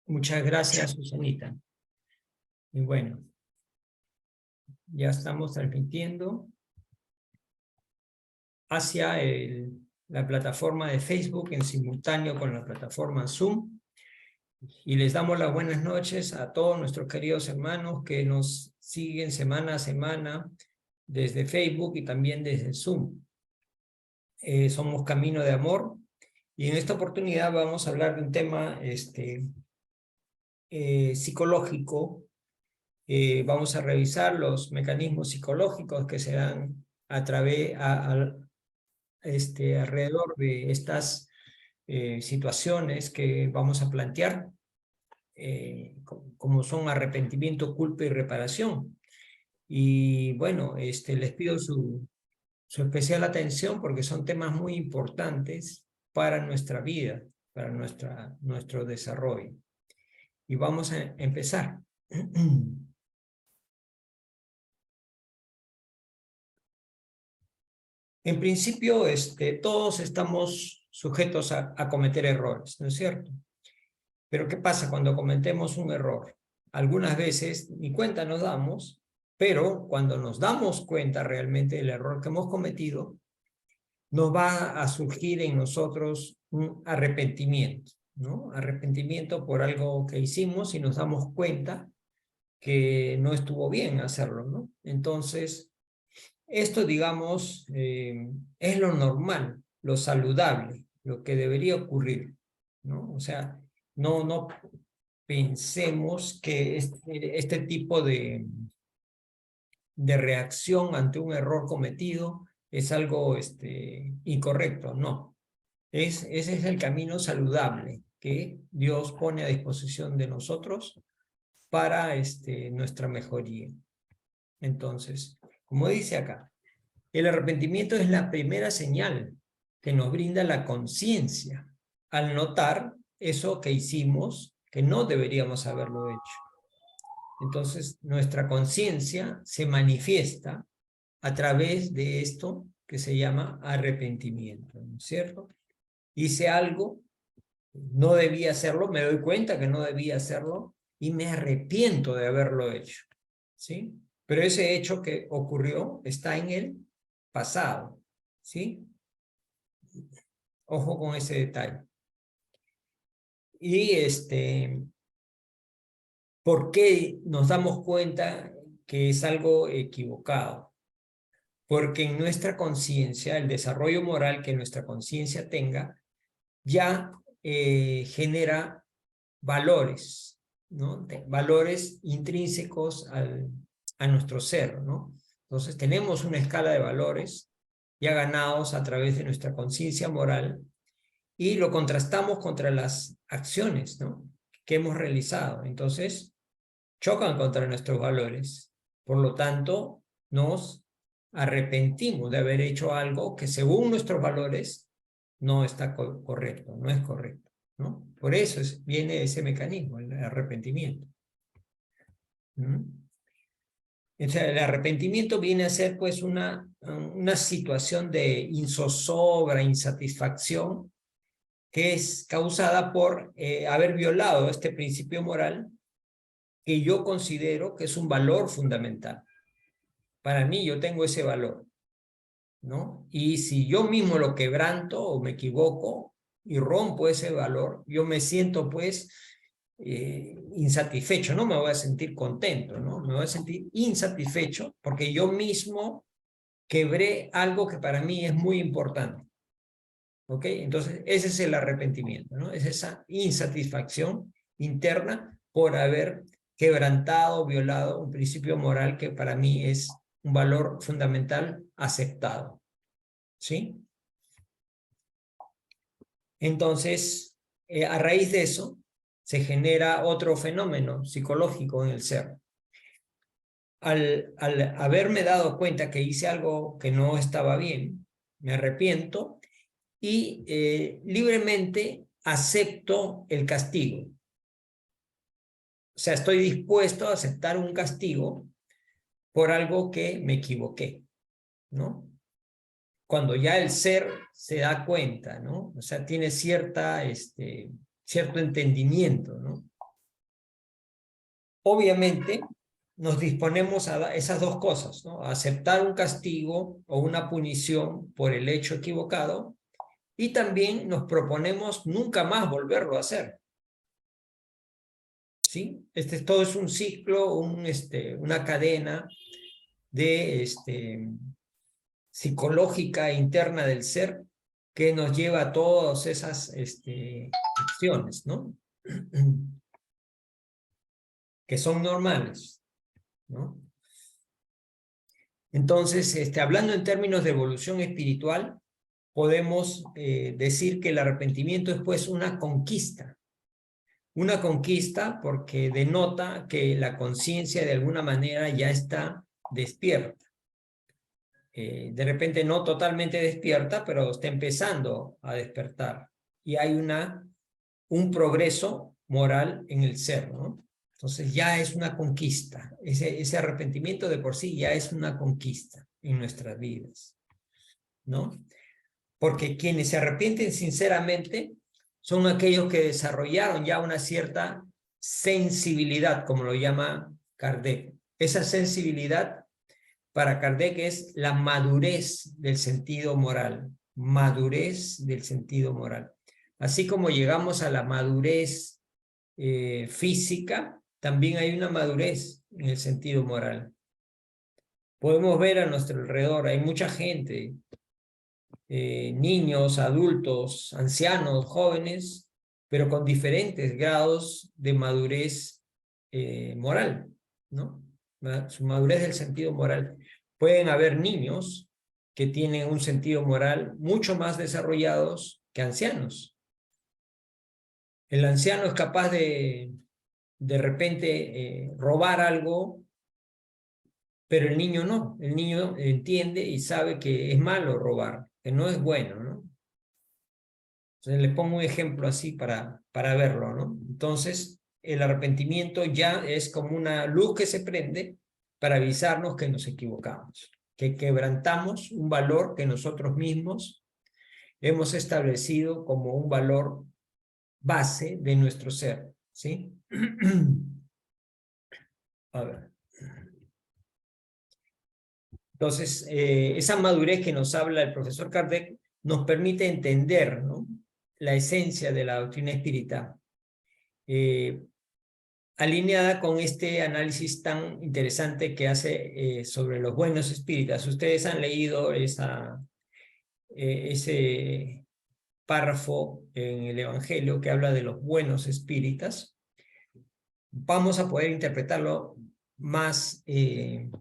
Muchas gracias, Susanita. Y bueno, ya estamos transmitiendo hacia la plataforma de Facebook en simultáneo con la plataforma Zoom. Y les damos las buenas noches a todos nuestros queridos hermanos que nos siguen semana a semana desde Facebook y también desde Zoom. Somos Camino de Amor y en esta oportunidad vamos a hablar de un tema psicológico. Vamos a revisar los mecanismos psicológicos que se dan a través, alrededor de estas situaciones que vamos a plantear, como son arrepentimiento, culpa y reparación. Y bueno, les pido su especial atención porque son temas muy importantes para nuestra vida, para nuestro desarrollo. Y vamos a empezar. En principio, todos estamos sujetos a cometer errores, ¿no es cierto? Pero ¿qué pasa cuando cometemos un error? Algunas veces ni cuenta nos damos, pero cuando nos damos cuenta realmente del error que hemos cometido, nos va a surgir en nosotros un arrepentimiento, ¿no? Arrepentimiento por algo que hicimos y nos damos cuenta que no estuvo bien hacerlo, ¿no? Entonces, esto, digamos, es lo normal, lo saludable, lo que debería ocurrir, ¿no? O sea, no pensemos que este tipo de reacción ante un error cometido es algo incorrecto, no. Ese es el camino saludable que Dios pone a disposición de nosotros para nuestra mejoría. Entonces, como dice acá, el arrepentimiento es la primera señal que nos brinda la conciencia al notar eso que hicimos que no deberíamos haberlo hecho. Entonces, nuestra conciencia se manifiesta a través de esto que se llama arrepentimiento, ¿no es cierto? Hice algo, no debía hacerlo, me doy cuenta que no debía hacerlo y me arrepiento de haberlo hecho, ¿sí? Pero ese hecho que ocurrió está en el pasado, ¿sí? Ojo con ese detalle. Y ¿por qué nos damos cuenta que es algo equivocado? Porque en nuestra conciencia, el desarrollo moral que nuestra conciencia tenga, ya genera valores, ¿no? Valores intrínsecos a nuestro ser, ¿no? Entonces tenemos una escala de valores ya ganados a través de nuestra conciencia moral y lo contrastamos contra las acciones, ¿no?, que hemos realizado. Entonces chocan contra nuestros valores. Por lo tanto, nos arrepentimos de haber hecho algo que según nuestros valores no está correcto, no es correcto, ¿no? Por eso viene ese mecanismo, el arrepentimiento. O sea, el arrepentimiento viene a ser pues una situación de zozobra, insatisfacción, que es causada por haber violado este principio moral que yo considero que es un valor fundamental. Para mí, yo tengo ese valor, ¿no? Y si yo mismo lo quebranto o me equivoco y rompo ese valor, yo me siento pues insatisfecho, no me voy a sentir contento, ¿no? Me voy a sentir insatisfecho porque yo mismo quebré algo que para mí es muy importante. ¿Ok? Entonces, ese es el arrepentimiento, ¿no? Es esa insatisfacción interna por haber quebrantado, violado un principio moral que para mí es un valor fundamental aceptado. ¿Sí? Entonces, a raíz de eso, se genera otro fenómeno psicológico en el ser. Al haberme dado cuenta que hice algo que no estaba bien, me arrepiento y libremente acepto el castigo. O sea, estoy dispuesto a aceptar un castigo por algo que me equivoqué, ¿no? Cuando ya el ser se da cuenta, ¿no? O sea, tiene cierto entendimiento, ¿no? obviamente nos disponemos a esas dos cosas, ¿no? A aceptar un castigo o una punición por el hecho equivocado, y también nos proponemos nunca más volverlo a hacer. ¿Sí? Todo es un ciclo, una cadena de psicológica interna del ser que nos lleva a todas esas acciones, ¿no? Que son normales, ¿no? Entonces, hablando en términos de evolución espiritual, podemos decir que el arrepentimiento es pues una conquista. Una conquista porque denota que la conciencia de alguna manera ya está despierta. De repente no totalmente despierta, pero está empezando a despertar. Y hay un progreso moral en el ser, ¿no? Entonces ya es una conquista. Ese arrepentimiento de por sí ya es una conquista en nuestras vidas, ¿no? Porque quienes se arrepienten sinceramente son aquellos que desarrollaron ya una cierta sensibilidad, como lo llama Kardec. Esa sensibilidad para Kardec es la madurez del sentido moral, madurez del sentido moral. Así como llegamos a la madurez física, también hay una madurez en el sentido moral. Podemos ver a nuestro alrededor, hay mucha gente, niños, adultos, ancianos, jóvenes, pero con diferentes grados de madurez moral, ¿no? Su madurez del sentido moral. Pueden haber niños que tienen un sentido moral mucho más desarrollados que ancianos. El anciano es capaz de repente robar algo, pero el niño no. El niño entiende y sabe que es malo robar, que no es bueno, ¿no? Entonces le pongo un ejemplo así para verlo, ¿no? Entonces, el arrepentimiento ya es como una luz que se prende para avisarnos que nos equivocamos, que quebrantamos un valor que nosotros mismos hemos establecido como un valor base de nuestro ser, ¿sí? A ver. Entonces, esa madurez que nos habla el profesor Kardec nos permite entender, ¿no?, la esencia de la doctrina espírita, alineada con este análisis tan interesante que hace sobre los buenos espíritas. Ustedes han leído ese párrafo en el Evangelio que habla de los buenos espíritas. Vamos a poder interpretarlo más en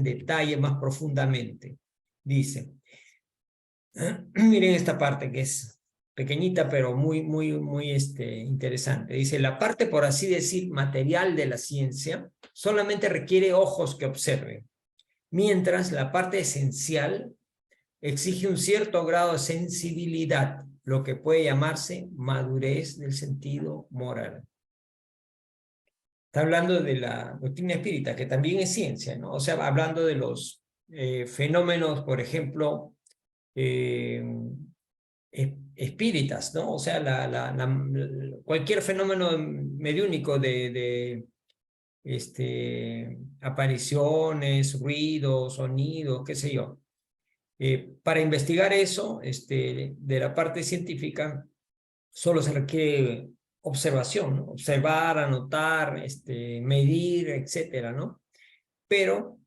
detalle, más profundamente. Dice, miren esta parte que es pequeñita, pero muy interesante. Dice, la parte, por así decir, material de la ciencia solamente requiere ojos que observen, mientras la parte esencial exige un cierto grado de sensibilidad, lo que puede llamarse madurez del sentido moral. Está hablando de la doctrina espírita, que también es ciencia, ¿no? O sea, hablando de los fenómenos, por ejemplo, espíritas, ¿no? O sea, cualquier fenómeno mediúnico de apariciones, ruidos, sonidos, qué sé yo. Para investigar eso, de la parte científica, solo se requiere observación, ¿no? Observar, anotar, medir, etcétera, ¿no? Pero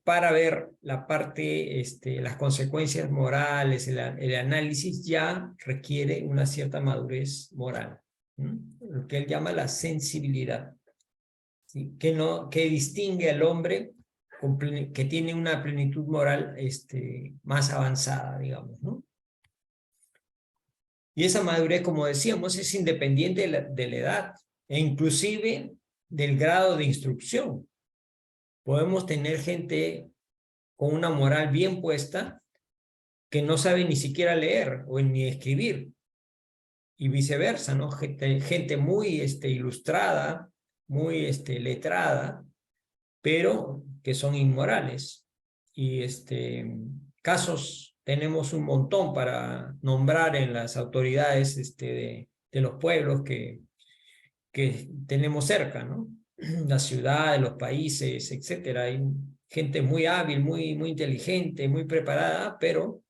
para ver la parte, las consecuencias morales, el análisis ya requiere una cierta madurez moral, ¿no? Lo que él llama la sensibilidad, ¿sí? Que distingue al hombre que tiene una plenitud moral más avanzada, digamos, ¿no? Y esa madurez, como decíamos, es independiente de la edad e inclusive del grado de instrucción. Podemos tener gente con una moral bien puesta que no sabe ni siquiera leer o ni escribir, y viceversa, ¿no? Gente muy ilustrada, muy letrada, pero que son inmorales. Y casos tenemos un montón para nombrar en las autoridades de los pueblos que que tenemos cerca, ¿no? Las ciudades, los países, etcétera. Hay gente muy hábil, muy inteligente, muy preparada, pero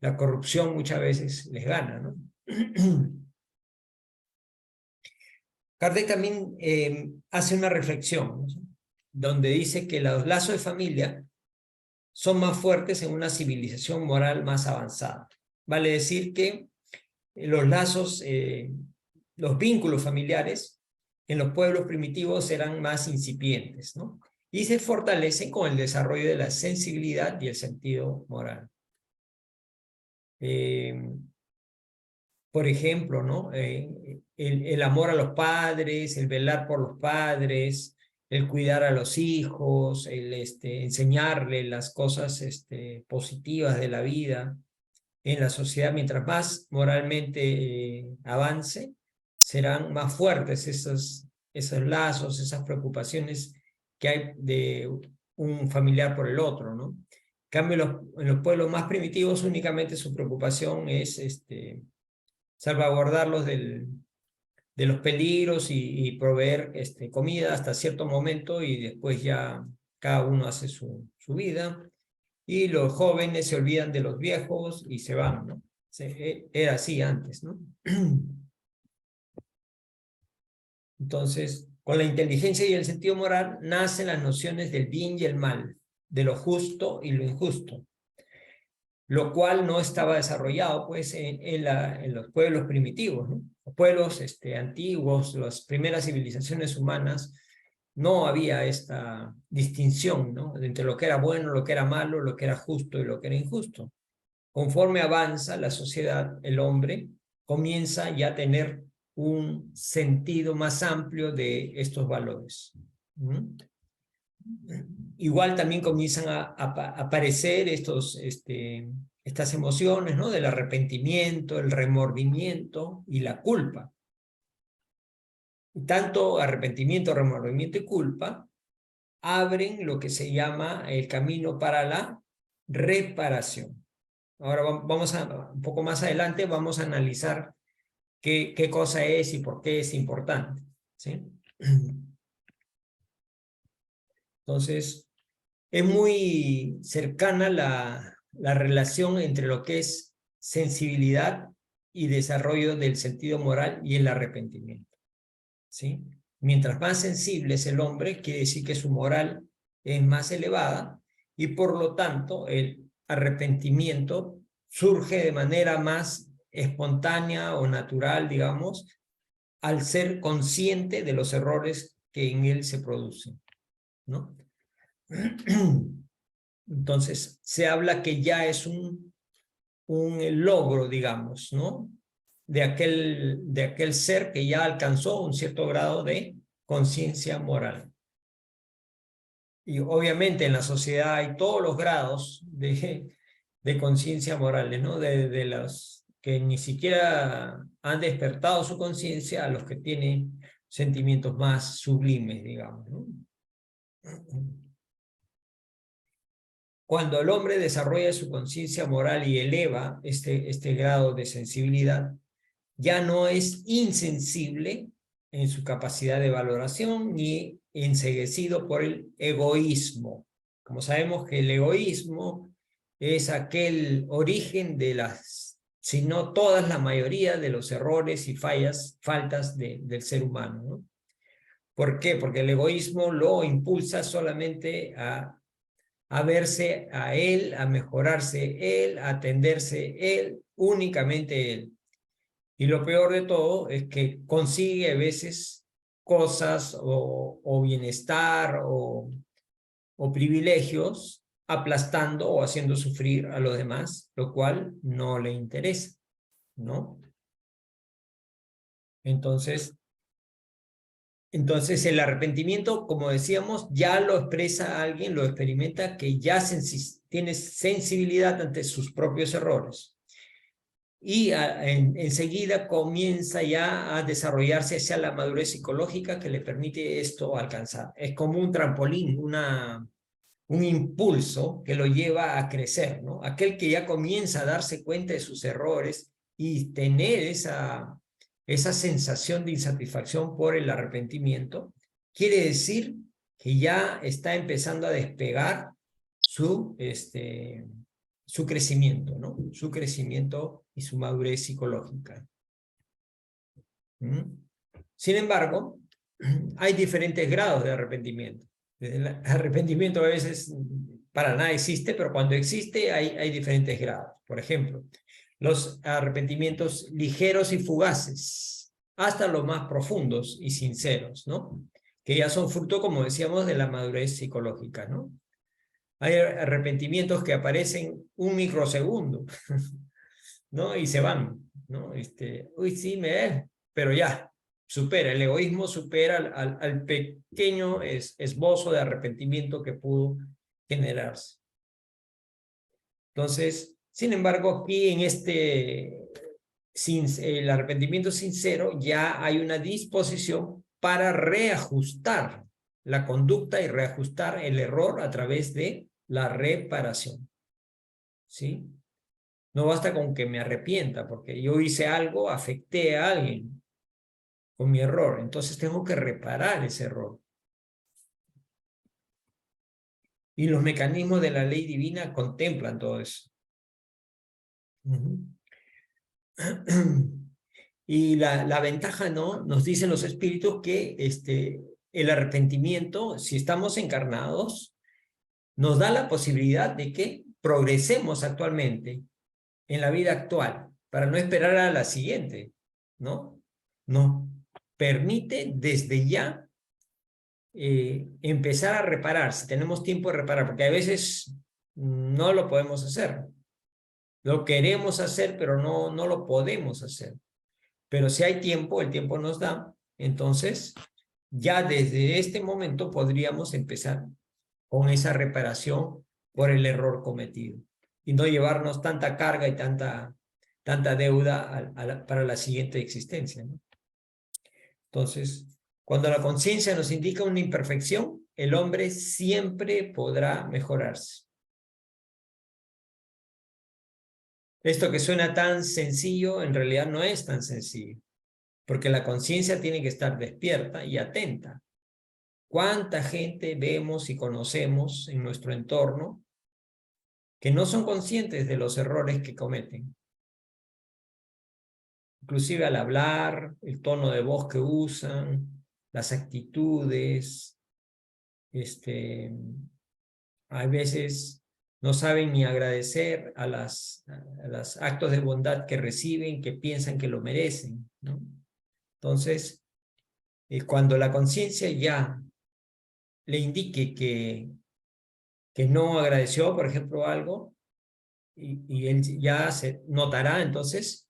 la corrupción muchas veces les gana, ¿no? Kardec también hace una reflexión, ¿no? Donde dice que los lazos de familia son más fuertes en una civilización moral más avanzada. Vale decir que los lazos, los vínculos familiares en los pueblos primitivos eran más incipientes, ¿no? Y se fortalecen con el desarrollo de la sensibilidad y el sentido moral. Por ejemplo, ¿no? El amor a los padres, el velar por los padres, el cuidar a los hijos, el enseñarle las cosas positivas de la vida en la sociedad. Mientras más moralmente avance, serán más fuertes esos lazos, esas preocupaciones que hay de un familiar por el otro, ¿no? En cambio, en los pueblos más primitivos únicamente su preocupación es salvaguardarlos de los peligros y proveer comida hasta cierto momento, y después ya cada uno hace su vida, y los jóvenes se olvidan de los viejos y se van, ¿no? Era así antes, ¿no? Entonces, con la inteligencia y el sentido moral nacen las nociones del bien y el mal, de lo justo y lo injusto, lo cual no estaba desarrollado pues en los pueblos primitivos, ¿no? Los pueblos antiguos, las primeras civilizaciones humanas, no había esta distinción, ¿no? Entre lo que era bueno, lo que era malo, lo que era justo y lo que era injusto. Conforme avanza la sociedad, el hombre comienza ya a tener un sentido más amplio de estos valores. ¿Mm? Igual también comienzan a aparecer estas emociones, ¿no? Del arrepentimiento, el remordimiento y la culpa. Tanto arrepentimiento, remordimiento y culpa abren lo que se llama el camino para la reparación. Ahora vamos un poco más adelante, vamos a analizar qué cosa es y por qué es importante, ¿sí? Entonces, es muy cercana la relación entre lo que es sensibilidad y desarrollo del sentido moral y el arrepentimiento, ¿sí? Mientras más sensible es el hombre, quiere decir que su moral es más elevada, y por lo tanto el arrepentimiento surge de manera más espontánea o natural, digamos, al ser consciente de los errores que en él se producen, ¿no? Entonces, se habla que ya es un logro, digamos, ¿no? De aquel ser que ya alcanzó un cierto grado de conciencia moral. Y obviamente en la sociedad hay todos los grados de conciencia morales, ¿no? De los que ni siquiera han despertado su conciencia a los que tienen sentimientos más sublimes, digamos, ¿no? Cuando el hombre desarrolla su conciencia moral y eleva este grado de sensibilidad, ya no es insensible en su capacidad de valoración ni enceguecido por el egoísmo. Como sabemos que el egoísmo es aquel origen de si no todas, la mayoría de los errores y faltas del ser humano, ¿no? ¿Por qué? Porque el egoísmo lo impulsa solamente a verse a él, a mejorarse él, a atenderse él, únicamente él. Y lo peor de todo es que consigue a veces cosas o bienestar o privilegios aplastando o haciendo sufrir a los demás, lo cual no le interesa, ¿no? Entonces el arrepentimiento, como decíamos, ya lo expresa alguien, lo experimenta, que ya tiene sensibilidad ante sus propios errores. Y enseguida comienza ya a desarrollarse hacia la madurez psicológica que le permite esto alcanzar. Es como un trampolín, un impulso que lo lleva a crecer, ¿no? Aquel que ya comienza a darse cuenta de sus errores y tener esa sensación de insatisfacción por el arrepentimiento, quiere decir que ya está empezando a despegar su crecimiento, ¿no? Su crecimiento y su madurez psicológica. ¿Mm? Sin embargo, hay diferentes grados de arrepentimiento. El arrepentimiento a veces para nada existe, pero cuando existe hay diferentes grados. Por ejemplo, los arrepentimientos ligeros y fugaces, hasta los más profundos y sinceros, ¿no? Que ya son fruto, como decíamos, de la madurez psicológica, ¿no? Hay arrepentimientos que aparecen un microsegundo, ¿no? Y se van, ¿no? Uy, sí, pero ya, supera, el egoísmo supera al pequeño esbozo de arrepentimiento que pudo generarse. Entonces, sin embargo, aquí en el arrepentimiento sincero ya hay una disposición para reajustar la conducta y reajustar el error a través de la reparación. ¿Sí? No basta con que me arrepienta, porque yo hice algo, afecté a alguien con mi error, entonces tengo que reparar ese error. Y los mecanismos de la ley divina contemplan todo eso. Y la ventaja, ¿no? Nos dicen los espíritus que el arrepentimiento, si estamos encarnados, nos da la posibilidad de que progresemos actualmente en la vida actual, para no esperar a la siguiente, ¿no? Nos permite desde ya empezar a reparar, si tenemos tiempo de reparar, porque a veces no lo podemos hacer. Lo queremos hacer, pero no lo podemos hacer. Pero si hay tiempo, el tiempo nos da, entonces ya desde este momento podríamos empezar con esa reparación por el error cometido y no llevarnos tanta carga y tanta deuda para la siguiente existencia, ¿no? Entonces, cuando la conciencia nos indica una imperfección, el hombre siempre podrá mejorarse. Esto que suena tan sencillo, en realidad no es tan sencillo, porque la conciencia tiene que estar despierta y atenta. ¿Cuánta gente vemos y conocemos en nuestro entorno que no son conscientes de los errores que cometen? Inclusive al hablar, el tono de voz que usan, las actitudes, a veces no saben ni agradecer a los actos de bondad que reciben, que piensan que lo merecen, ¿no? Entonces, cuando la conciencia ya le indique que no agradeció, por ejemplo, algo, y él ya se notará, entonces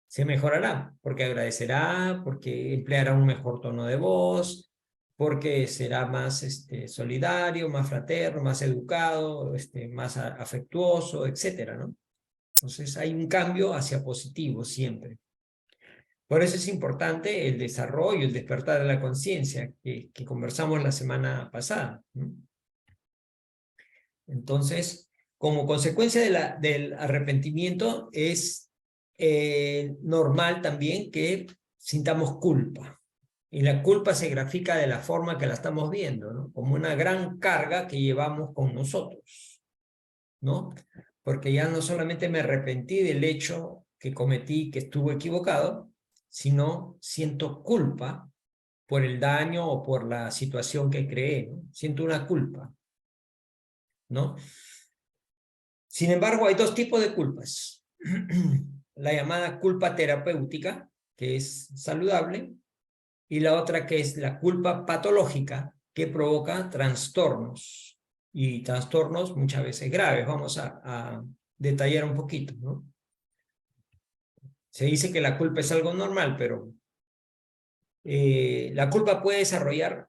se mejorará, porque agradecerá, porque empleará un mejor tono de voz, porque será más solidario, más fraterno, más educado, más afectuoso, etcétera, ¿no? Entonces hay un cambio hacia positivo siempre. Por eso es importante el desarrollo, el despertar de la conciencia que conversamos la semana pasada, ¿no? Entonces, como consecuencia del arrepentimiento es normal también que sintamos culpa. Y la culpa se grafica de la forma que la estamos viendo, ¿no? Como una gran carga que llevamos con nosotros, ¿no? Porque ya no solamente me arrepentí del hecho que cometí, que estuvo equivocado, sino siento culpa por el daño o por la situación que creé, ¿no? Siento una culpa, ¿no? Sin embargo, hay dos tipos de culpas. La llamada culpa terapéutica, que es saludable, y la otra que es la culpa patológica, que provoca trastornos, y trastornos muchas veces graves. Vamos a detallar un poquito, ¿no? Se dice que la culpa es algo normal, pero la culpa puede desarrollar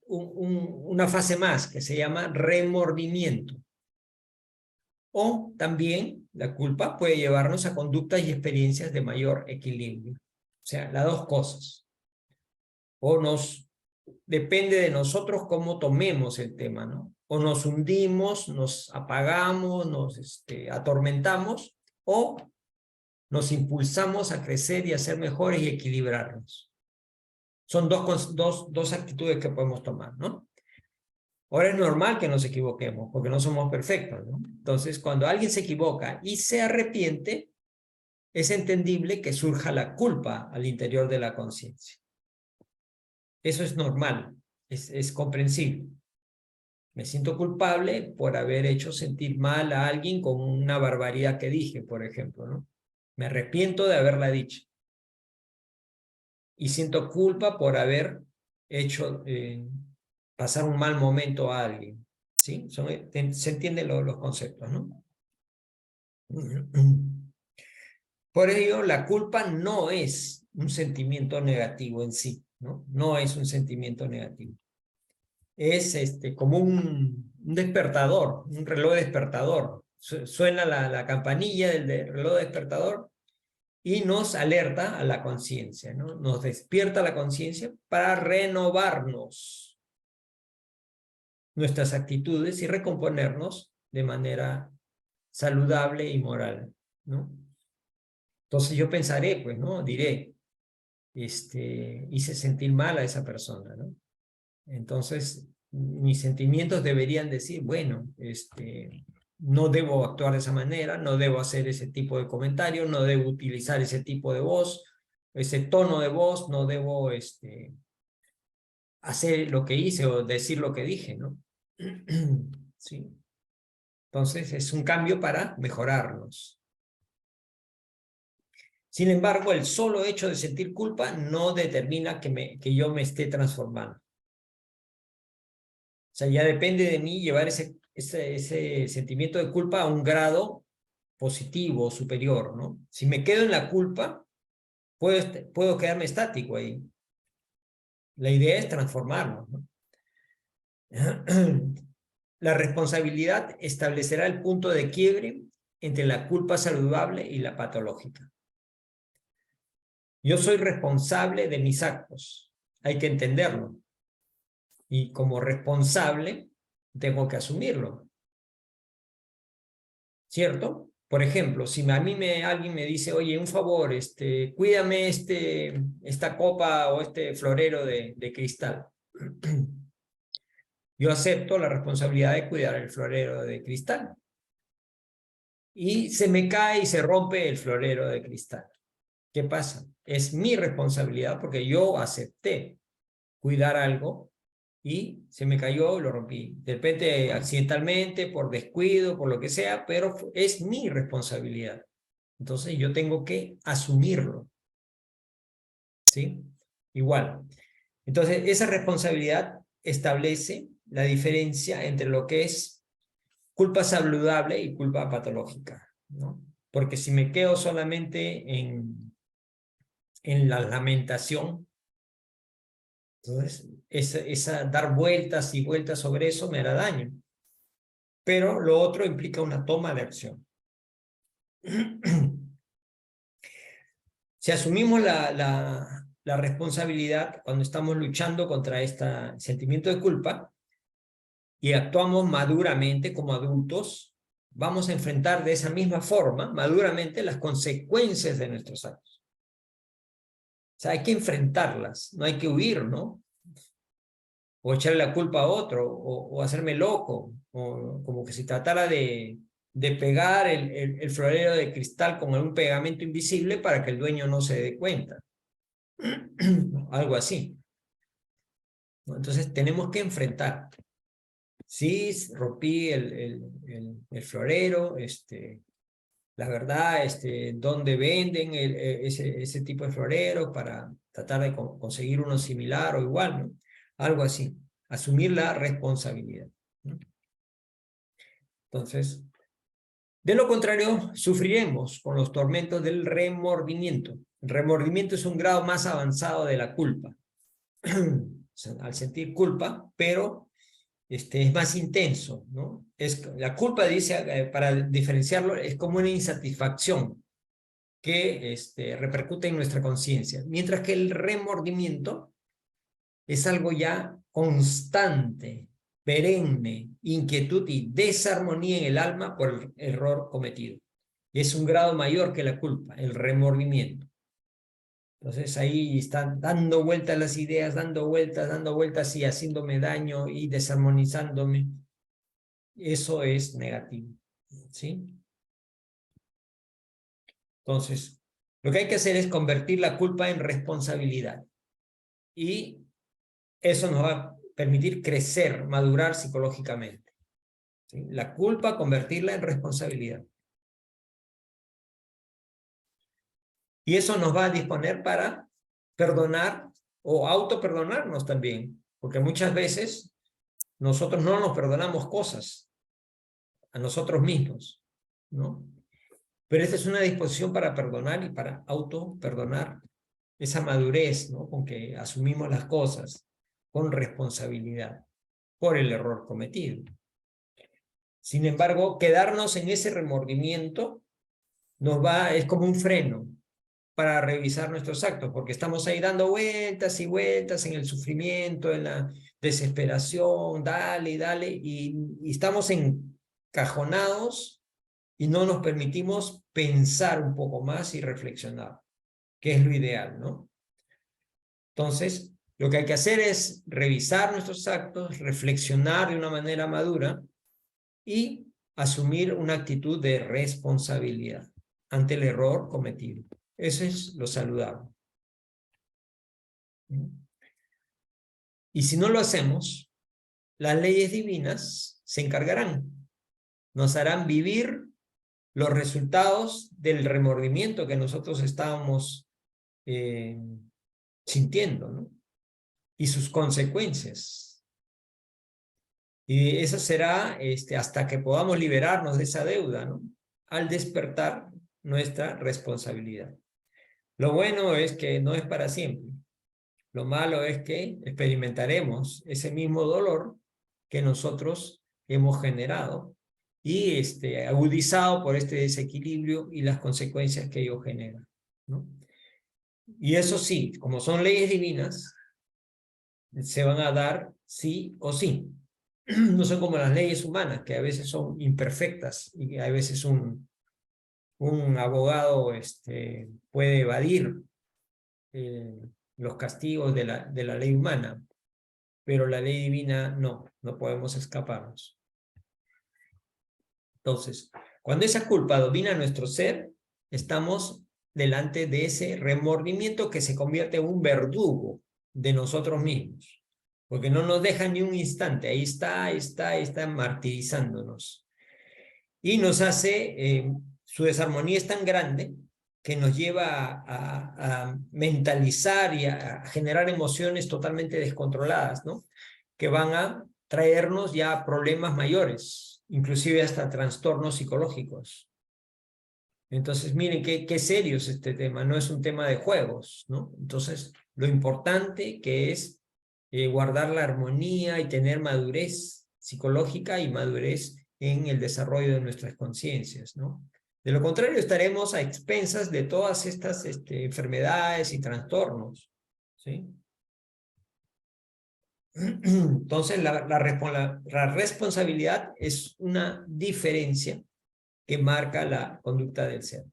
una fase más que se llama remordimiento. O también la culpa puede llevarnos a conductas y experiencias de mayor equilibrio. O sea, las dos cosas. Depende de nosotros cómo tomemos el tema, ¿no? O nos hundimos, nos apagamos, nos atormentamos, o nos impulsamos a crecer y a ser mejores y equilibrarnos. Son dos actitudes que podemos tomar, ¿no? Ahora es normal que nos equivoquemos, porque no somos perfectos, ¿no? Entonces, cuando alguien se equivoca y se arrepiente, es entendible que surja la culpa al interior de la conciencia. Eso es normal, es comprensible. Me siento culpable por haber hecho sentir mal a alguien con una barbaridad que dije, por ejemplo, ¿no? Me arrepiento de haberla dicho. Y siento culpa por haber hecho pasar un mal momento a alguien. ¿Sí? Se entienden los conceptos, ¿no? Por ello, la culpa no es un sentimiento negativo en sí, ¿no? No es un sentimiento negativo. Es como un despertador, un reloj despertador. Suena la campanilla del reloj despertador y nos alerta a la conciencia, ¿no? Nos despierta la conciencia para renovarnos nuestras actitudes y recomponernos de manera saludable y moral, ¿no? Entonces yo pensaré, pues, ¿no? Diré, hice sentir mal a esa persona, ¿no? Entonces, mis sentimientos deberían decir, bueno, no debo actuar de esa manera, no debo hacer ese tipo de comentario, no debo utilizar ese tipo de voz, ese tono de voz, no debo hacer lo que hice o decir lo que dije, ¿no? Sí. Entonces, es un cambio para mejorarnos. Sin embargo, el solo hecho de sentir culpa no determina que yo me esté transformando. O sea, ya depende de mí llevar ese sentimiento de culpa a un grado positivo, superior, ¿no? Si me quedo en la culpa, puedo quedarme estático ahí. La idea es transformarnos, ¿no? La responsabilidad establecerá el punto de quiebre entre la culpa saludable y la patológica. Yo soy responsable de mis actos. Hay que entenderlo. Y como responsable, tengo que asumirlo. ¿Cierto? Por ejemplo, si a mí alguien me dice, oye, un favor, cuídame esta copa o este florero de cristal. Yo acepto la responsabilidad de cuidar el florero de cristal. Y se me cae y se rompe el florero de cristal. ¿Qué pasa? Es mi responsabilidad porque yo acepté cuidar algo y se me cayó y lo rompí. De repente, accidentalmente, por descuido, por lo que sea, pero es mi responsabilidad. Entonces yo tengo que asumirlo. ¿Sí? Igual. Entonces, esa responsabilidad establece la diferencia entre lo que es culpa saludable y culpa patológica, ¿no? Porque si me quedo solamente en la lamentación, entonces dar vueltas y vueltas sobre eso me hará daño. Pero lo otro implica una toma de acción. Si asumimos la responsabilidad cuando estamos luchando contra este sentimiento de culpa y actuamos maduramente como adultos, vamos a enfrentar de esa misma forma, maduramente, las consecuencias de nuestros actos. O sea, hay que enfrentarlas, no hay que huir, ¿no? O echarle la culpa a otro, o hacerme loco, o como que se tratara de pegar el florero de cristal con algún pegamento invisible para que el dueño no se dé cuenta. Algo así. Entonces tenemos que enfrentar. Sí, rompí el florero, la verdad, dónde venden ese tipo de florero para tratar de conseguir uno similar o igual, ¿no? Algo así. Asumir la responsabilidad, ¿no? Entonces, de lo contrario, sufriremos con los tormentos del remordimiento. El remordimiento es un grado más avanzado de la culpa. O sea, al sentir culpa, pero es más intenso, ¿no? La culpa, dice, para diferenciarlo, es como una insatisfacción que repercute en nuestra conciencia, mientras que el remordimiento es algo ya constante, perenne, inquietud y desarmonía en el alma por el error cometido. es un grado mayor que la culpa, el remordimiento. Entonces ahí están dando vueltas las ideas, dando vueltas y haciéndome daño y desarmonizándome. Eso es negativo, ¿sí? Entonces, lo que hay que hacer es convertir la culpa en responsabilidad. Y eso nos va a permitir crecer, madurar psicológicamente, ¿sí? La culpa, convertirla en responsabilidad. Y eso nos va a disponer para perdonar o autoperdonarnos también, porque muchas veces nosotros no nos perdonamos cosas a nosotros mismos, ¿no? Pero esta es una disposición para perdonar y para autoperdonar, esa madurez, ¿no? Con que asumimos las cosas con responsabilidad por el error cometido. Sin embargo, quedarnos en ese remordimiento es como un freno para revisar nuestros actos, porque estamos ahí dando vueltas y vueltas en el sufrimiento, en la desesperación, dale y dale, y estamos encajonados y no nos permitimos pensar un poco más y reflexionar, que es lo ideal, ¿no? Entonces, lo que hay que hacer es revisar nuestros actos, reflexionar de una manera madura y asumir una actitud de responsabilidad ante el error cometido. Eso es lo saludable. Y si no lo hacemos, las leyes divinas se encargarán. Nos harán vivir los resultados del remordimiento que nosotros estábamos sintiendo, ¿no? Y sus consecuencias. Y eso será hasta que podamos liberarnos de esa deuda, ¿no? Al despertar nuestra responsabilidad. Lo bueno es que no es para siempre. Lo malo es que experimentaremos ese mismo dolor que nosotros hemos generado y agudizado por este desequilibrio y las consecuencias que ello genera, ¿no? Y eso sí, como son leyes divinas, se van a dar sí o sí. No son como las leyes humanas, que a veces son imperfectas y a veces un abogado puede evadir los castigos de la ley humana, pero la ley divina no podemos escaparnos. Entonces, cuando esa culpa domina nuestro ser, estamos delante de ese remordimiento que se convierte en un verdugo de nosotros mismos, porque no nos deja ni un instante, ahí está martirizándonos. Y nos hace, su desarmonía es tan grande que nos lleva a mentalizar y a generar emociones totalmente descontroladas, ¿no? Que van a traernos ya problemas mayores, inclusive hasta trastornos psicológicos. Entonces, miren qué serio es este tema, no es un tema de juegos, ¿no? Entonces, lo importante que es guardar la armonía y tener madurez psicológica y madurez en el desarrollo de nuestras conciencias, ¿no? De lo contrario, estaremos a expensas de todas estas enfermedades y trastornos, ¿sí? Entonces, la responsabilidad es una diferencia que marca la conducta del ser,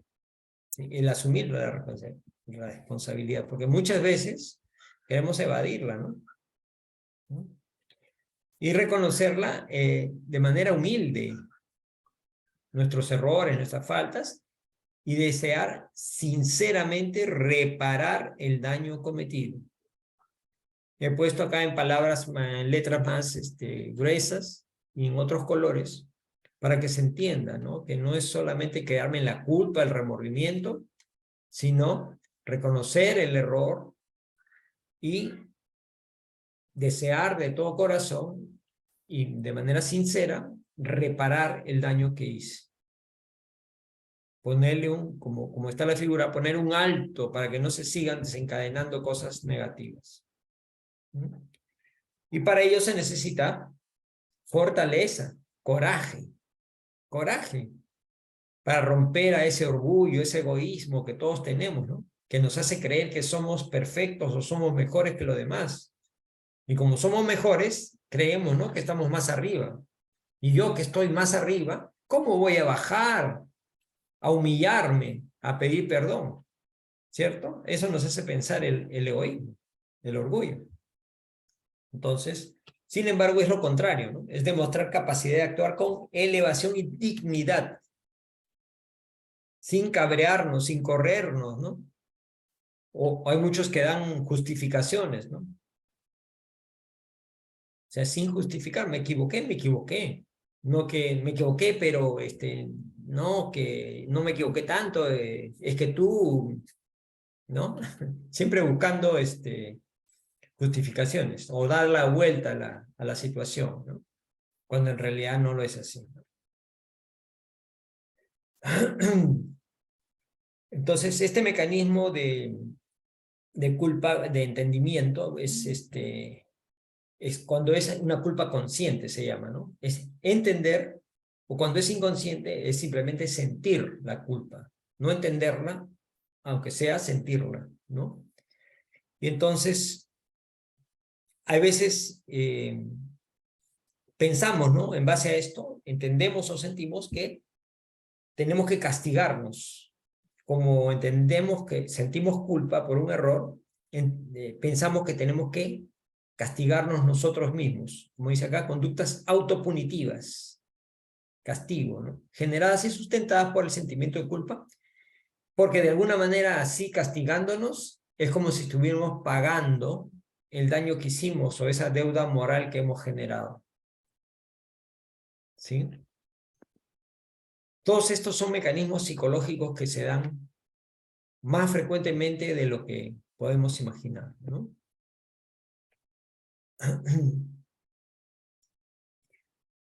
¿sí? El asumir la responsabilidad, porque muchas veces queremos evadirla, ¿no? Y reconocerla de manera humilde, nuestros errores, nuestras faltas, y desear sinceramente reparar el daño cometido. He puesto acá en palabras, en letras más gruesas y en otros colores, para que se entienda, ¿no? Que no es solamente quedarme en la culpa, el remordimiento, sino reconocer el error y desear de todo corazón y de manera sincera reparar el daño que hice. Ponerle como está la figura, poner un alto para que no se sigan desencadenando cosas negativas. Y para ello se necesita fortaleza, coraje, para romper a ese orgullo, ese egoísmo que todos tenemos, ¿no? Que nos hace creer que somos perfectos o somos mejores que los demás. Y como somos mejores, creemos, ¿no? Que estamos más arriba. Y yo que estoy más arriba, ¿cómo voy a bajar a humillarme, a pedir perdón, ¿cierto? Eso nos hace pensar el egoísmo, el orgullo. Entonces, sin embargo, es lo contrario, ¿no? Es demostrar capacidad de actuar con elevación y dignidad, sin cabrearnos, sin corrernos, ¿no? O hay muchos que dan justificaciones, ¿no? O sea, sin justificar, me equivoqué, me equivoqué. No que me equivoqué, pero no, que no me equivoqué tanto, es que tú, ¿no? Siempre buscando justificaciones o dar la vuelta a la situación, ¿no? Cuando en realidad no lo es así, ¿no? Entonces, este mecanismo de culpa, de entendimiento, es cuando es una culpa consciente, se llama, ¿no? Es entender, o cuando es inconsciente, es simplemente sentir la culpa, no entenderla, aunque sea sentirla, ¿no? Y entonces, hay veces pensamos, ¿no? En base a esto, entendemos o sentimos que tenemos que castigarnos. Como entendemos que sentimos culpa por un error, pensamos que tenemos que castigarnos nosotros mismos. Como dice acá, conductas autopunitivas, castigo, ¿no? Generadas y sustentadas por el sentimiento de culpa, porque de alguna manera así castigándonos es como si estuviéramos pagando el daño que hicimos o esa deuda moral que hemos generado. ¿Sí? Todos estos son mecanismos psicológicos que se dan más frecuentemente de lo que podemos imaginar, ¿no?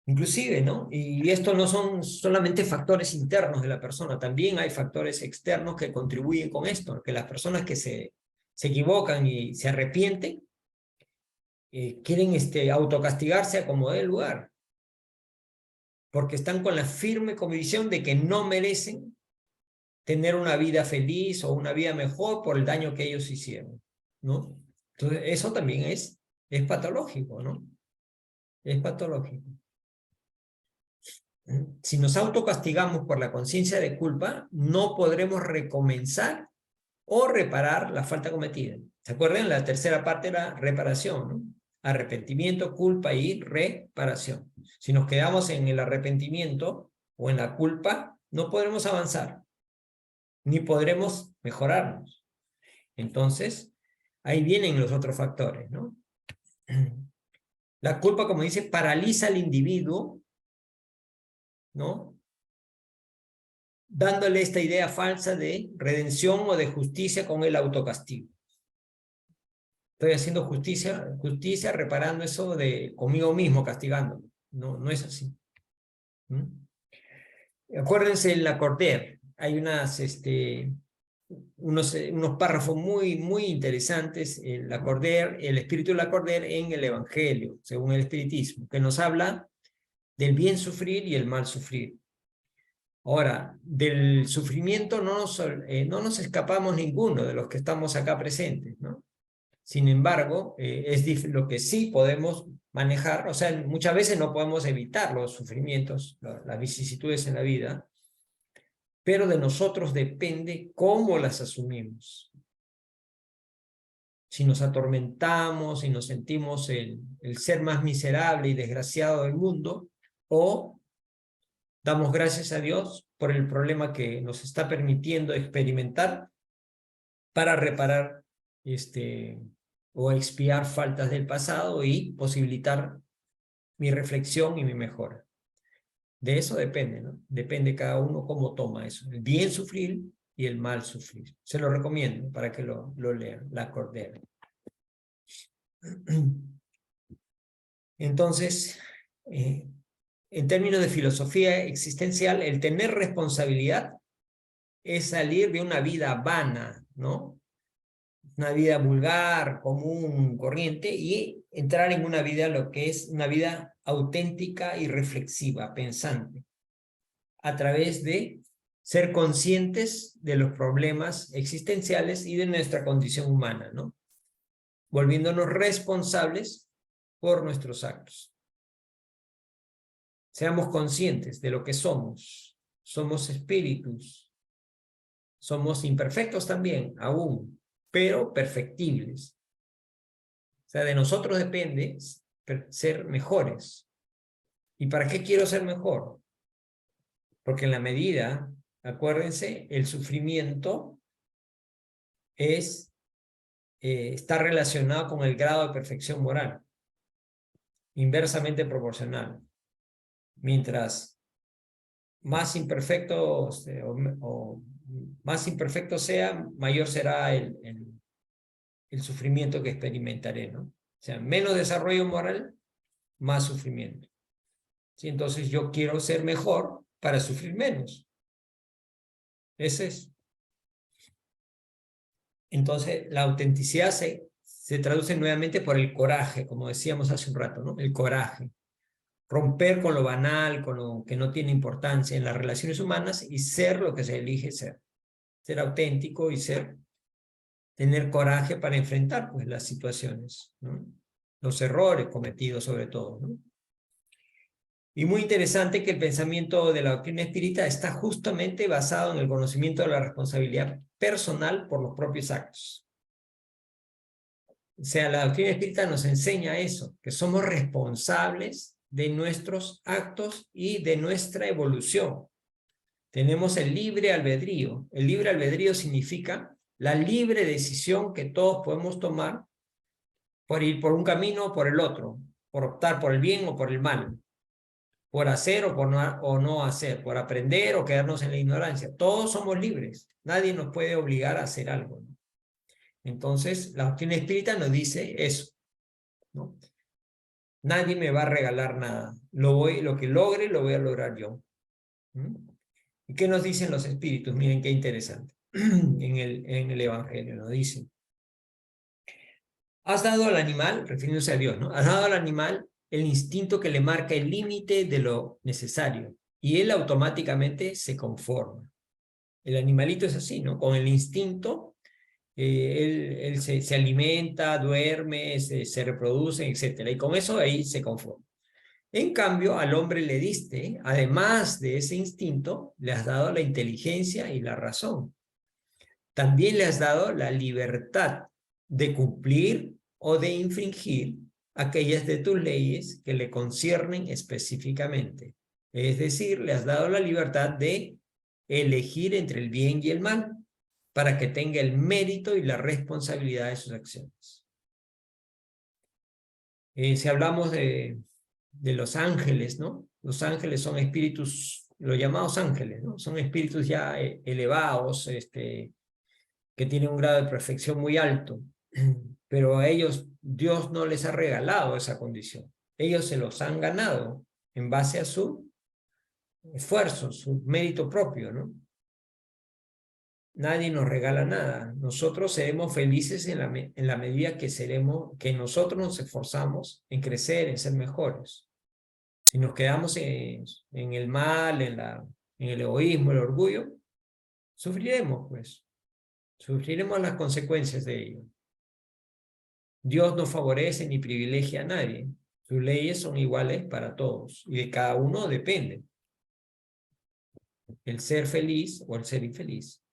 Inclusive, ¿no? Y esto no son solamente factores internos de la persona, también hay factores externos que contribuyen con esto, que las personas que se equivocan y se arrepienten, quieren autocastigarse a como dé lugar, porque están con la firme convicción de que no merecen tener una vida feliz o una vida mejor por el daño que ellos hicieron, ¿no? Entonces, eso también es patológico, ¿no? Es patológico. Si nos autocastigamos por la conciencia de culpa, no podremos recomenzar o reparar la falta cometida. ¿Se acuerdan? La tercera parte era reparación, ¿no? Arrepentimiento, culpa y reparación. Si nos quedamos en el arrepentimiento o en la culpa, no podremos avanzar, ni podremos mejorarnos. Entonces, ahí vienen los otros factores, ¿no? La culpa, como dice, paraliza al individuo, ¿no? Dándole esta idea falsa de redención o de justicia con el autocastigo. Estoy haciendo justicia reparando eso de conmigo mismo, castigándome. No, no es así. ¿Mm? Acuérdense en Lacordaire, hay unos párrafos muy interesantes en Lacordaire, el espíritu de Lacordaire en el Evangelio, según el espiritismo, que nos habla del bien sufrir y el mal sufrir. Ahora, del sufrimiento no nos escapamos ninguno de los que estamos acá presentes, ¿no? Sin embargo, lo que sí podemos manejar, o sea, muchas veces no podemos evitar los sufrimientos, las vicisitudes en la vida, pero de nosotros depende cómo las asumimos. Si nos atormentamos, si nos sentimos el ser más miserable y desgraciado del mundo, o damos gracias a Dios por el problema que nos está permitiendo experimentar para reparar o expiar faltas del pasado y posibilitar mi reflexión y mi mejora. De eso depende, ¿no? Depende cada uno cómo toma eso. El bien sufrir y el mal sufrir. Se lo recomiendo para que lo lean, Lacordaire. Entonces, en términos de filosofía existencial, el tener responsabilidad es salir de una vida vana, ¿no? Una vida vulgar, común, corriente, y entrar en una vida, lo que es una vida auténtica y reflexiva, pensante, a través de ser conscientes de los problemas existenciales y de nuestra condición humana, ¿no? Volviéndonos responsables por nuestros actos. Seamos conscientes de lo que somos, somos espíritus, somos imperfectos también, aún, pero perfectibles. O sea, de nosotros depende ser mejores. ¿Y para qué quiero ser mejor? Porque en la medida, acuérdense, el sufrimiento está relacionado con el grado de perfección moral, inversamente proporcional. Mientras más imperfecto o más imperfecto sea, mayor será el sufrimiento que experimentaré, ¿no? O sea, menos desarrollo moral, más sufrimiento. ¿Sí? Entonces yo quiero ser mejor para sufrir menos. Ese es. Entonces la autenticidad se traduce nuevamente por el coraje, como decíamos hace un rato, ¿no? El coraje. Romper con lo banal, con lo que no tiene importancia en las relaciones humanas y ser lo que se elige ser. Ser auténtico y tener coraje para enfrentar pues, las situaciones, ¿no? Los errores cometidos sobre todo, ¿no? Y muy interesante que el pensamiento de la doctrina espírita está justamente basado en el conocimiento de la responsabilidad personal por los propios actos. O sea, la doctrina espírita nos enseña eso, que somos responsables de nuestros actos y de nuestra evolución. Tenemos el libre albedrío. El libre albedrío significa la libre decisión que todos podemos tomar por ir por un camino o por el otro, por optar por el bien o por el mal, por hacer o no hacer, por aprender o quedarnos en la ignorancia. Todos somos libres. Nadie nos puede obligar a hacer algo, ¿no? Entonces, la doctrina espírita nos dice eso, ¿no? Nadie me va a regalar nada. Lo que logre, lo voy a lograr yo. ¿Mm? ¿Y qué nos dicen los espíritus? Miren qué interesante. En el Evangelio nos dicen: has dado al animal, refiriéndose a Dios, ¿no? Has dado al animal el instinto que le marca el límite de lo necesario y él automáticamente se conforma. El animalito es así, ¿no? Con el instinto, él se alimenta, duerme, se reproduce, etc. Y con eso ahí se conforma. En cambio, al hombre le diste, además de ese instinto, le has dado la inteligencia y la razón. También le has dado la libertad de cumplir o de infringir aquellas de tus leyes que le conciernen específicamente. Es decir, le has dado la libertad de elegir entre el bien y el mal para que tenga el mérito y la responsabilidad de sus acciones. Si hablamos de los ángeles, ¿no? Los ángeles son espíritus, los llamados ángeles, ¿no? Son espíritus ya elevados, que tienen un grado de perfección muy alto, pero a ellos Dios no les ha regalado esa condición. Ellos se los han ganado en base a su esfuerzo, su mérito propio, ¿no? Nadie nos regala nada. Nosotros seremos felices en la medida que nosotros nos esforzamos en crecer, en ser mejores. Si nos quedamos en el mal, en el egoísmo, el orgullo, sufriremos, pues. Sufriremos las consecuencias de ello. Dios no favorece ni privilegia a nadie. Sus leyes son iguales para todos y de cada uno depende el ser feliz o el ser infeliz,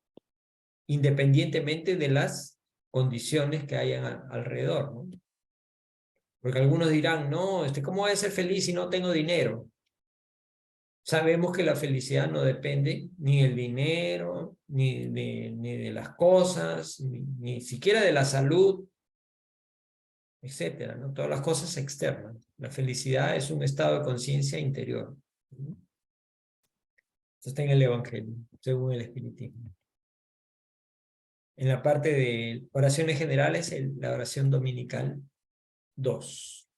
independientemente de las condiciones que hayan alrededor, ¿no? Porque algunos dirán, no, ¿cómo voy a ser feliz si no tengo dinero? Sabemos que la felicidad no depende ni del dinero, ni de las cosas, ni siquiera de la salud, etcétera, ¿no? Todas las cosas externas. La felicidad es un estado de conciencia interior. Esto está en el Evangelio, según el Espiritismo. En la parte de oraciones generales, la oración dominical 2.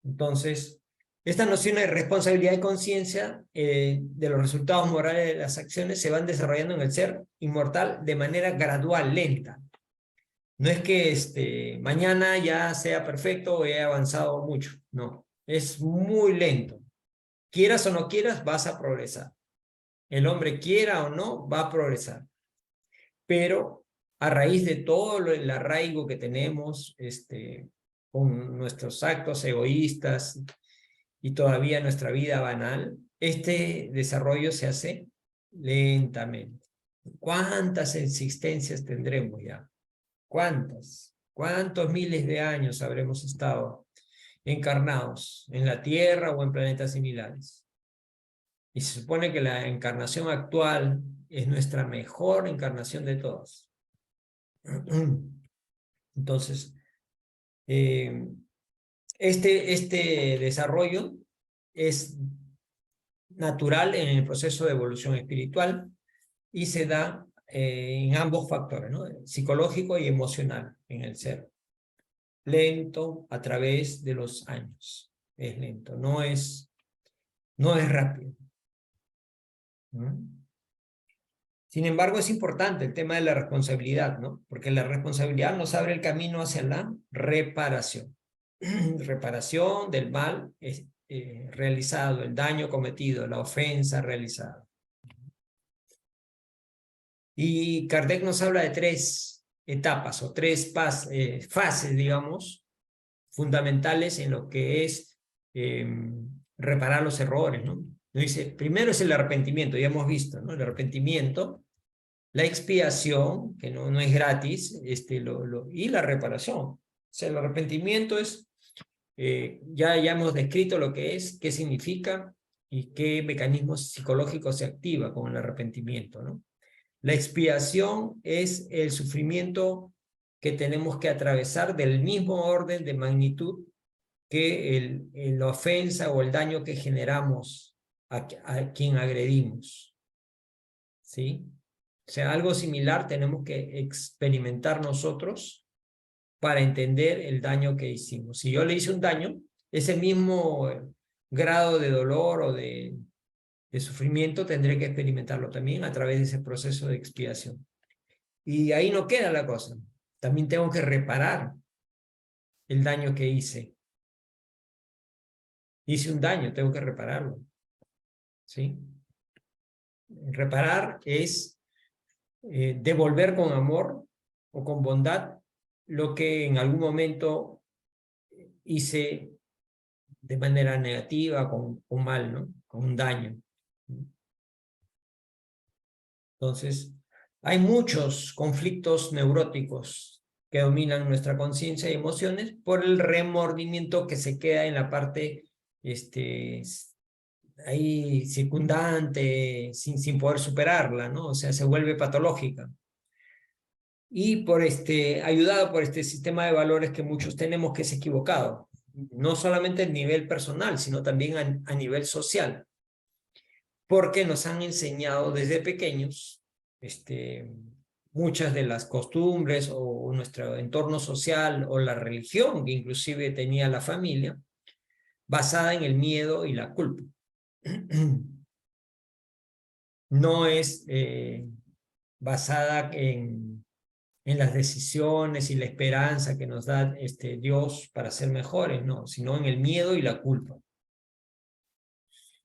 Entonces, esta noción de responsabilidad y conciencia de los resultados morales de las acciones se van desarrollando en el ser inmortal de manera gradual, lenta. No es que mañana ya sea perfecto o haya avanzado mucho, no. Es muy lento. Quieras o no quieras, vas a progresar. El hombre quiera o no, va a progresar. Pero a raíz de todo el arraigo que tenemos con nuestros actos egoístas y todavía nuestra vida banal, este desarrollo se hace lentamente. ¿Cuántas existencias tendremos ya? ¿Cuántas? ¿Cuántos miles de años habremos estado encarnados en la Tierra o en planetas similares? Y se supone que la encarnación actual es nuestra mejor encarnación de todas. Entonces, este desarrollo es natural en el proceso de evolución espiritual y se da en ambos factores, ¿no? Psicológico y emocional en el ser. Lento a través de los años. Es lento, no es rápido. ¿No? Sin embargo, es importante el tema de la responsabilidad, ¿no? Porque la responsabilidad nos abre el camino hacia la reparación. Reparación del mal realizado, el daño cometido, la ofensa realizada. Y Kardec nos habla de 3 etapas o 3 fases, digamos, fundamentales en lo que es reparar los errores, ¿no? Nos dice, primero es el arrepentimiento, ya hemos visto, ¿no? El arrepentimiento, la expiación, que no es gratis, y la reparación. O sea, el arrepentimiento es, ya hemos descrito lo que es, qué significa y qué mecanismos psicológicos se activa con el arrepentimiento, ¿no? La expiación es el sufrimiento que tenemos que atravesar del mismo orden de magnitud que la ofensa o el daño que generamos a quien agredimos. ¿Sí? O sea, algo similar tenemos que experimentar nosotros para entender el daño que hicimos. Si yo le hice un daño, ese mismo grado de dolor o de sufrimiento tendré que experimentarlo también a través de ese proceso de expiación. Y ahí no queda la cosa. También tengo que reparar el daño que hice. Hice un daño, tengo que repararlo. ¿Sí? Reparar es devolver con amor o con bondad lo que en algún momento hice de manera negativa, con mal, ¿no? Con un daño. Entonces, hay muchos conflictos neuróticos que dominan nuestra conciencia y emociones por el remordimiento que se queda en la parte ahí circundante, sin poder superarla, ¿no? O sea, se vuelve patológica. Y ayudado por este sistema de valores que muchos tenemos, que es equivocado, no solamente a nivel personal, sino también a nivel social, porque nos han enseñado desde pequeños muchas de las costumbres o nuestro entorno social o la religión que inclusive tenía la familia, basada en el miedo y la culpa. No es basada en las decisiones y la esperanza que nos da Dios para ser mejores, no, sino en el miedo y la culpa.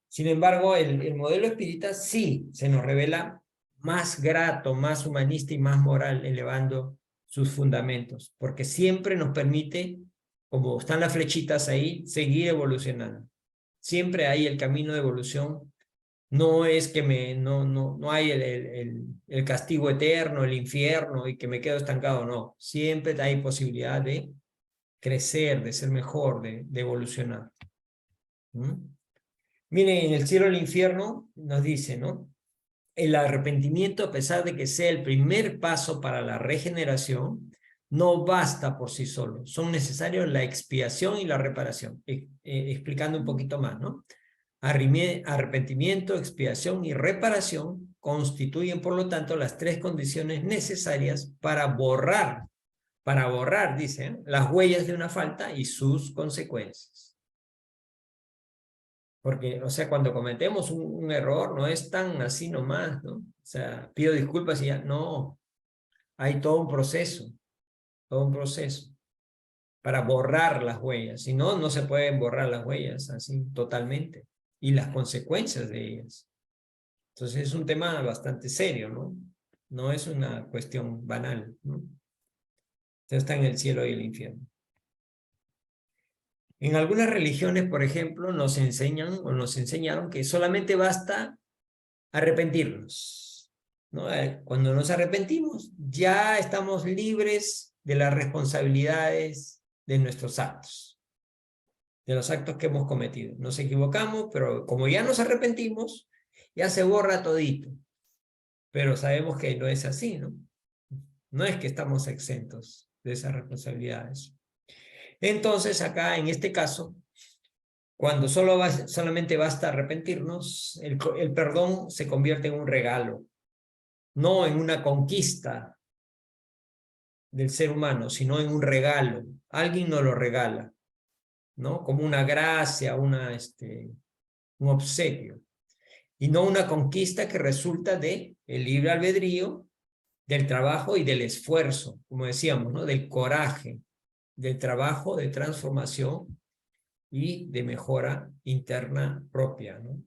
Sin embargo, el modelo espírita sí se nos revela más grato, más humanista y más moral, elevando sus fundamentos, porque siempre nos permite, como están las flechitas ahí, seguir evolucionando. Siempre hay el camino de evolución. No es que no hay el castigo eterno, el infierno y que me quedo estancado, no. Siempre hay posibilidad de crecer, de ser mejor, de evolucionar. Miren, en el cielo y el infierno nos dice, ¿no? El arrepentimiento, a pesar de que sea el primer paso para la regeneración, no basta por sí solo. Son necesarios la expiación y la reparación. Explicando un poquito más, ¿no? Arrepentimiento, expiación y reparación constituyen, por lo tanto, las 3 condiciones necesarias para borrar, dicen, las huellas de una falta y sus consecuencias. Porque, o sea, cuando cometemos un error, no es tan así nomás, ¿no? O sea, pido disculpas y ya, no. Hay todo un proceso para borrar las huellas. Si no, no se pueden borrar las huellas así totalmente. Y las consecuencias de ellas. Entonces es un tema bastante serio, ¿no? No es una cuestión banal, ¿no? Entonces está en el cielo y el infierno. En algunas religiones, por ejemplo, nos enseñan o nos enseñaron que solamente basta arrepentirnos, ¿no? Cuando nos arrepentimos, ya estamos libres de las responsabilidades de nuestros actos, de los actos que hemos cometido. Nos equivocamos, pero como ya nos arrepentimos, ya se borra todito. Pero sabemos que no es así, ¿no? No es que estamos exentos de esas responsabilidades. Entonces, acá, en este caso, cuando solamente basta arrepentirnos, el perdón se convierte en un regalo, no en una conquista del ser humano, sino en un regalo. Alguien nos lo regala, ¿no? Como una gracia, un obsequio. Y no una conquista que resulta de el libre albedrío, del trabajo y del esfuerzo, como decíamos, ¿no? Del coraje, del trabajo de transformación y de mejora interna propia, ¿no?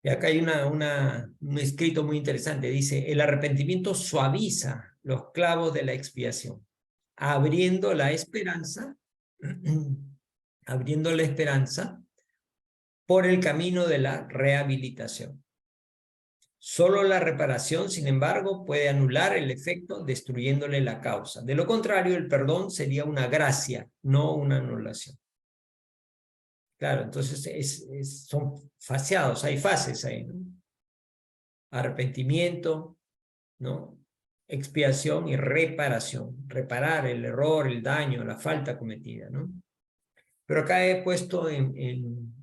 Y acá hay un escrito muy interesante, dice, el arrepentimiento suaviza los clavos de la expiación, abriendo la esperanza, abriendo la esperanza por el camino de la rehabilitación. Solo la reparación, sin embargo, puede anular el efecto destruyéndole la causa. De lo contrario, el perdón sería una gracia, no una anulación. Claro, entonces son faseados, hay fases ahí, ¿no? Arrepentimiento, ¿no? Expiación y reparación. Reparar el error, el daño, la falta cometida, ¿no? Pero acá he puesto en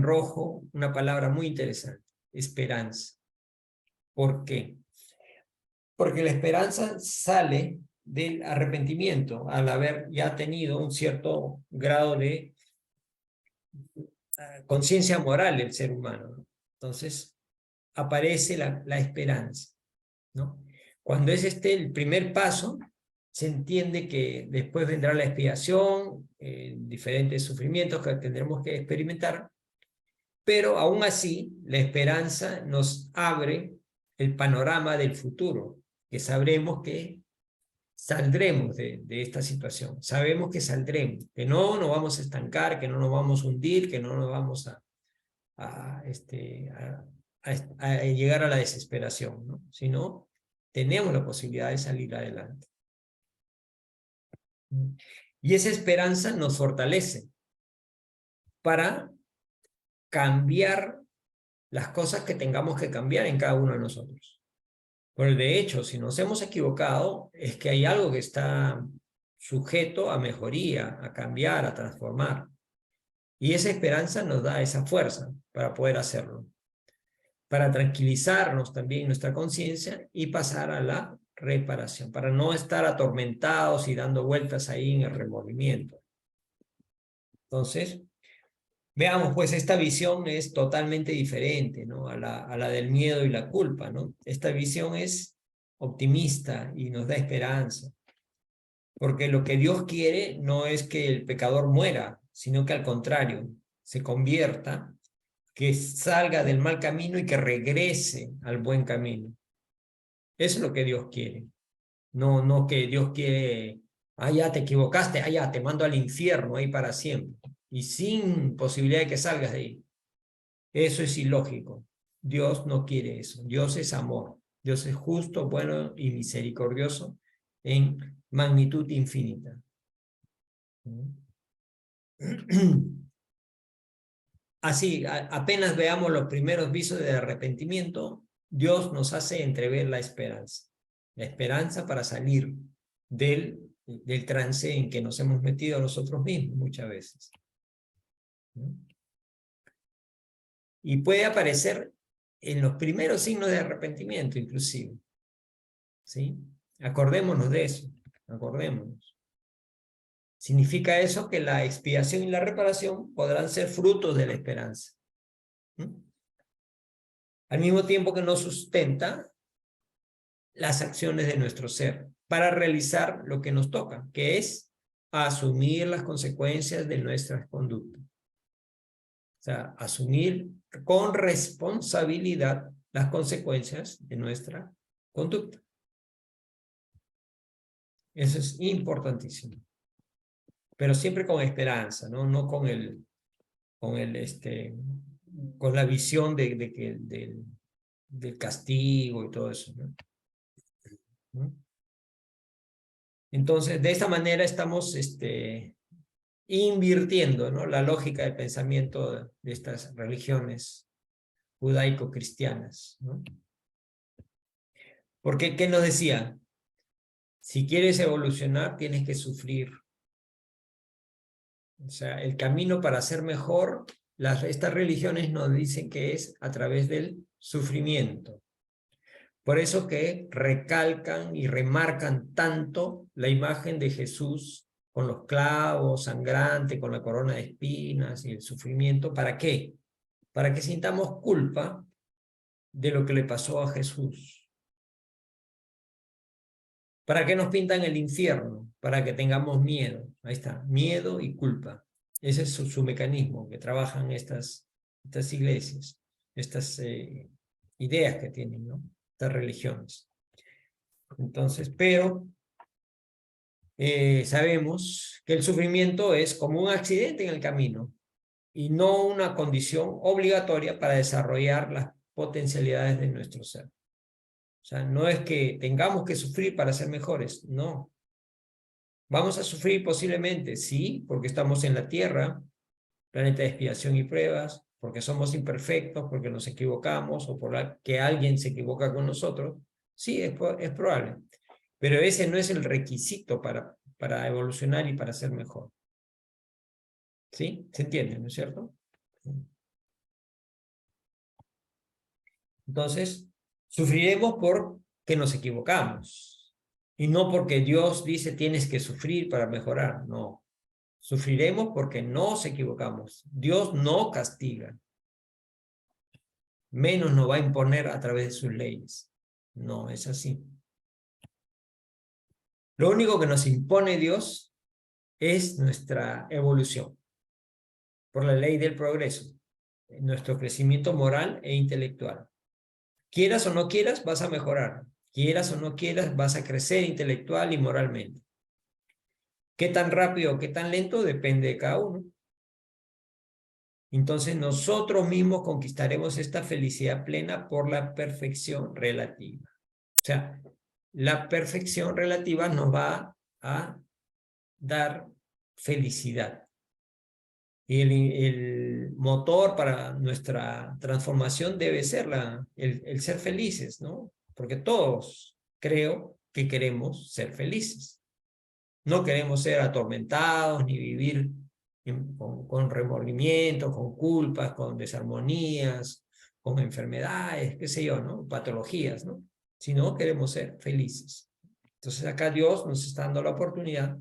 rojo una palabra muy interesante, esperanza. ¿Por qué? Porque la esperanza sale del arrepentimiento al haber ya tenido un cierto grado de conciencia moral del ser humano, ¿no? Entonces aparece la esperanza, ¿no? Cuando es el primer paso, se entiende que después vendrá la expiación, diferentes sufrimientos que tendremos que experimentar, pero aún así la esperanza nos abre el panorama del futuro, que sabremos que saldremos de esta situación, sabemos que saldremos, que no nos vamos a estancar, que no nos vamos a hundir, que no nos vamos a llegar a la desesperación, ¿no? Sino tenemos la posibilidad de salir adelante. Y esa esperanza nos fortalece para cambiar las cosas que tengamos que cambiar en cada uno de nosotros. Porque de hecho, si nos hemos equivocado, es que hay algo que está sujeto a mejoría, a cambiar, a transformar. Y esa esperanza nos da esa fuerza para poder hacerlo, para tranquilizarnos también nuestra conciencia y pasar a la reparación, para no estar atormentados y dando vueltas ahí en el remordimiento. Entonces, veamos, pues esta visión es totalmente diferente, ¿no? a la del miedo y la culpa, ¿no? Esta visión es optimista y nos da esperanza, porque lo que Dios quiere no es que el pecador muera, sino que al contrario, se convierta, que salga del mal camino y que regrese al buen camino. Eso es lo que Dios quiere. No que Dios quiere, ya te equivocaste, ya te mando al infierno ahí para siempre. Y sin posibilidad de que salgas de ahí. Eso es ilógico. Dios no quiere eso. Dios es amor. Dios es justo, bueno y misericordioso en magnitud infinita. Así, apenas veamos los primeros visos de arrepentimiento, Dios nos hace entrever la esperanza para salir del trance en que nos hemos metido nosotros mismos muchas veces. Y puede aparecer en los primeros signos de arrepentimiento, inclusive. ¿Sí? Acordémonos de eso, acordémonos. Significa eso que la expiación y la reparación podrán ser frutos de la esperanza. Al mismo tiempo que nos sustenta las acciones de nuestro ser para realizar lo que nos toca, que es asumir las consecuencias de nuestras conductas. O sea, asumir con responsabilidad las consecuencias de nuestra conducta. Eso es importantísimo. Pero siempre con esperanza, ¿no? No con con la visión del castigo y todo eso, ¿no? Entonces, de esta manera estamos invirtiendo, ¿no?, la lógica de pensamiento de estas religiones judaico-cristianas, ¿no? Porque, ¿qué nos decía? Si quieres evolucionar, tienes que sufrir. O sea, el camino para ser mejor, estas religiones nos dicen que es a través del sufrimiento. Por eso que recalcan y remarcan tanto la imagen de Jesús con los clavos, sangrante, con la corona de espinas y el sufrimiento. ¿Para qué? Para que sintamos culpa de lo que le pasó a Jesús. ¿Para qué nos pintan el infierno? Para que tengamos miedo. Ahí está, miedo y culpa. Ese es su mecanismo que trabajan estas iglesias, estas ideas que tienen, ¿no?, estas religiones. Entonces, pero sabemos que el sufrimiento es como un accidente en el camino y no una condición obligatoria para desarrollar las potencialidades de nuestro ser. O sea, no es que tengamos que sufrir para ser mejores, no. Vamos a sufrir posiblemente, sí, porque estamos en la tierra, planeta de expiación y pruebas, porque somos imperfectos, porque nos equivocamos, o que alguien se equivoca con nosotros. Sí, es probable. Pero ese no es el requisito para evolucionar y para ser mejor. ¿Sí? ¿Se entiende, no es cierto? Entonces, sufriremos porque nos equivocamos. Y no porque Dios dice tienes que sufrir para mejorar. No. Sufriremos porque nos equivocamos. Dios no castiga. Menos nos va a imponer a través de sus leyes. No, es así. Lo único que nos impone Dios es nuestra evolución por la ley del progreso, nuestro crecimiento moral e intelectual. Quieras o no quieras, vas a mejorar. Quieras o no quieras, vas a crecer intelectual y moralmente. ¿Qué tan rápido o qué tan lento? Depende de cada uno. Entonces nosotros mismos conquistaremos esta felicidad plena por la perfección relativa. O sea, la perfección relativa nos va a dar felicidad. Y el motor para nuestra transformación debe ser el ser felices, ¿no? Porque todos creo que queremos ser felices. No queremos ser atormentados ni vivir con remordimientos, con culpas, con desarmonías, con enfermedades, qué sé yo, ¿no? Patologías, ¿no? Sino queremos ser felices. Entonces acá Dios nos está dando la oportunidad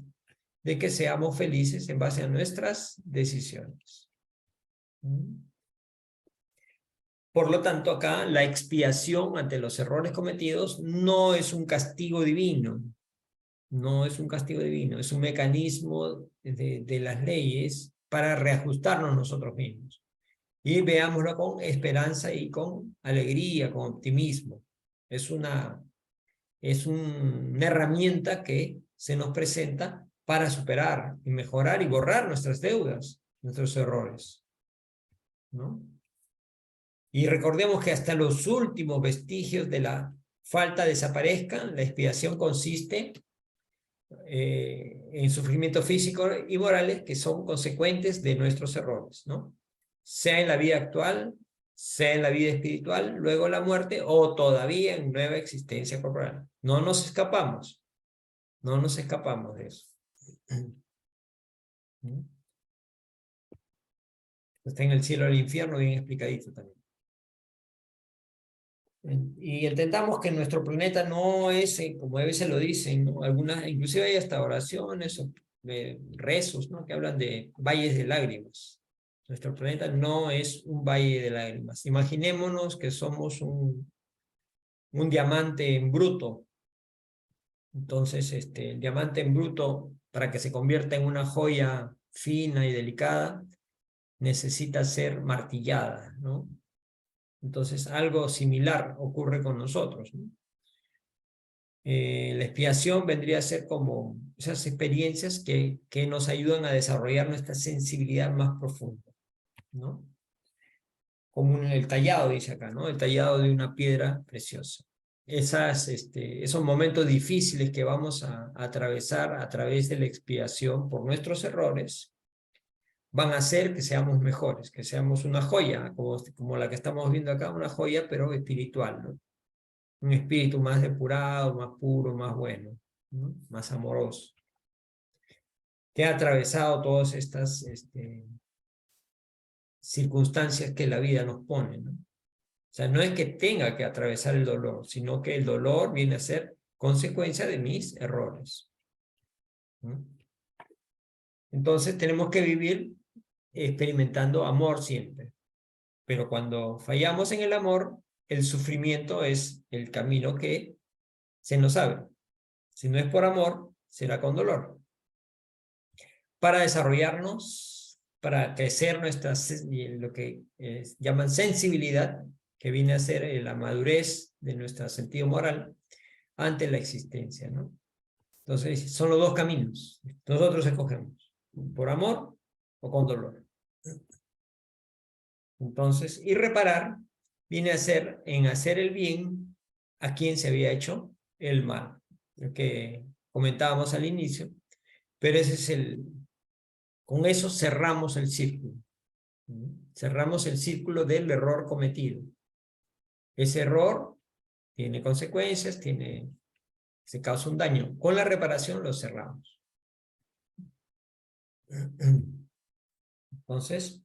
de que seamos felices en base a nuestras decisiones. Por lo tanto, acá la expiación ante los errores cometidos no es un castigo divino. No es un castigo divino, es un mecanismo de las leyes para reajustarnos nosotros mismos. Y veámoslo con esperanza y con alegría, con optimismo. Es una herramienta que se nos presenta para superar y mejorar y borrar nuestras deudas, nuestros errores, ¿no? Y recordemos que hasta los últimos vestigios de la falta desaparezcan. La expiación consiste en sufrimiento físico y morales que son consecuentes de nuestros errores, ¿no? Sea en la vida actual, sea en la vida espiritual, luego la muerte, o todavía en nueva existencia corporal. No nos escapamos de eso. Está en el cielo y el infierno bien explicadito también. Y entendamos que nuestro planeta no es, como a veces lo dicen, ¿no? Algunas, inclusive hay hasta oraciones o rezos, ¿no?, que hablan de valles de lágrimas. Nuestro planeta no es un valle de lágrimas. Imaginémonos que somos un diamante en bruto. Entonces, el diamante en bruto, para que se convierta en una joya fina y delicada, necesita ser martillada, ¿no? Entonces, algo similar ocurre con nosotros, ¿no? La expiación vendría a ser como esas experiencias que nos ayudan a desarrollar nuestra sensibilidad más profunda, ¿no? Como el tallado, dice acá, ¿no? El tallado de una piedra preciosa. Esos momentos difíciles que vamos a atravesar a través de la expiación por nuestros errores, van a hacer que seamos mejores, que seamos una joya, como la que estamos viendo acá, una joya, pero espiritual, ¿no? Un espíritu más depurado, más puro, más bueno, ¿no? Más amoroso, que ha atravesado todas estas circunstancias que la vida nos pone, ¿no? O sea, no es que tenga que atravesar el dolor, sino que el dolor viene a ser consecuencia de mis errores, ¿no? Entonces tenemos que vivir experimentando amor siempre. Pero cuando fallamos en el amor, el sufrimiento es el camino que se nos abre. Si no es por amor, será con dolor. Para desarrollarnos, para crecer lo que llaman sensibilidad, que viene a ser la madurez de nuestro sentido moral ante la existencia, ¿no? Entonces, son los dos caminos. Nosotros escogemos, por amor o con dolor. Entonces, y reparar viene a ser en hacer el bien a quien se había hecho el mal, lo que comentábamos al inicio, pero con eso cerramos el círculo. Cerramos el círculo del error cometido. Ese error tiene consecuencias, se causa un daño. Con la reparación lo cerramos. Entonces,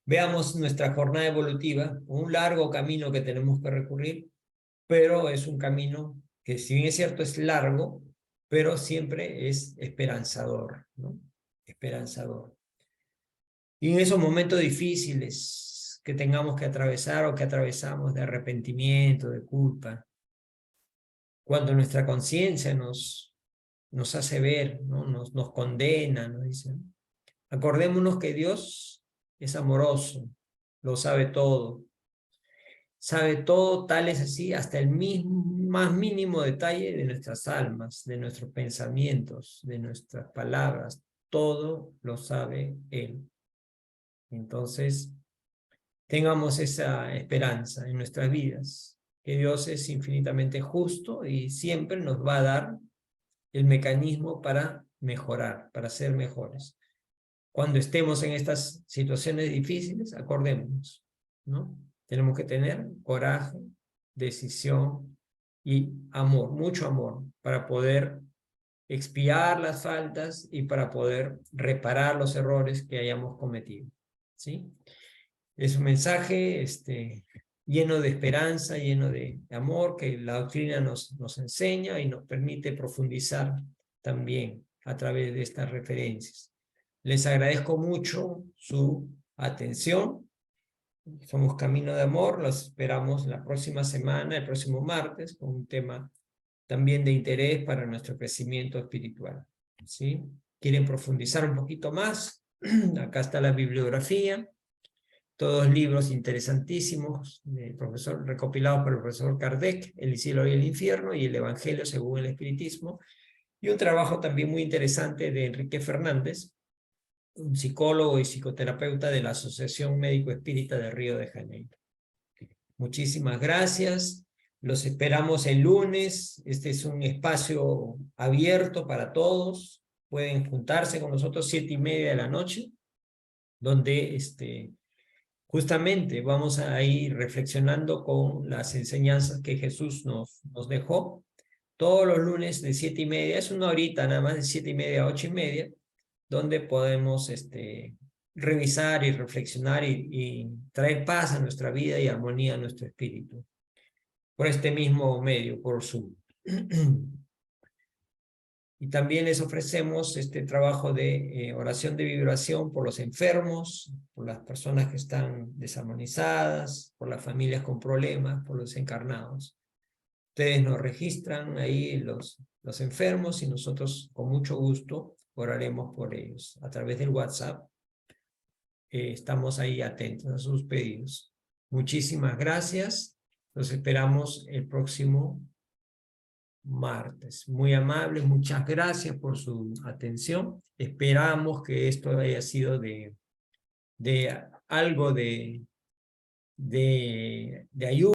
veamos nuestra jornada evolutiva, un largo camino que tenemos que recurrir, pero es un camino que, si bien es cierto, es largo, pero siempre es esperanzador, ¿no? Esperanzador. Y en esos momentos difíciles que tengamos que atravesar o que atravesamos de arrepentimiento, de culpa, cuando nuestra conciencia nos hace ver, ¿no? Nos condena, nos dice, acordémonos que Dios es amoroso, lo sabe todo, tal es así, hasta el más mínimo detalle de nuestras almas, de nuestros pensamientos, de nuestras palabras, todo lo sabe Él. Entonces, tengamos esa esperanza en nuestras vidas, que Dios es infinitamente justo y siempre nos va a dar el mecanismo para mejorar, para ser mejores. Cuando estemos en estas situaciones difíciles, acordémonos, ¿no? Tenemos que tener coraje, decisión y amor, mucho amor, para poder expiar las faltas y para poder reparar los errores que hayamos cometido, ¿sí? Es un mensaje lleno de esperanza, lleno de amor, que la doctrina nos enseña y nos permite profundizar también a través de estas referencias. Les agradezco mucho su atención. Somos Camino de Amor, los esperamos la próxima semana, el próximo martes, con un tema también de interés para nuestro crecimiento espiritual, ¿sí? ¿Quieren profundizar un poquito más? Acá está la bibliografía, todos libros interesantísimos, recopilados por el profesor Kardec, El cielo y el infierno y el Evangelio según el Espiritismo, y un trabajo también muy interesante de Enrique Fernández, un psicólogo y psicoterapeuta de la Asociación Médico Espírita de Río de Janeiro. Muchísimas gracias. Los esperamos el lunes. Este es un espacio abierto para todos. Pueden juntarse con nosotros 7:30 de la noche, donde justamente vamos a ir reflexionando con las enseñanzas que Jesús nos dejó. Todos los lunes de 7:30, es una horita nada más, de 7:30 a 8:30, donde podemos revisar y reflexionar y traer paz a nuestra vida y armonía a nuestro espíritu. Por este mismo medio, por Zoom. Y también les ofrecemos este trabajo de oración de vibración por los enfermos, por las personas que están desarmonizadas, por las familias con problemas, por los encarnados. Ustedes nos registran ahí los enfermos y nosotros con mucho gusto oraremos por ellos. A través del WhatsApp estamos ahí atentos a sus pedidos. Muchísimas gracias. Los esperamos el próximo martes. Muy amable, muchas gracias por su atención. Esperamos que esto haya sido de algo de ayuda.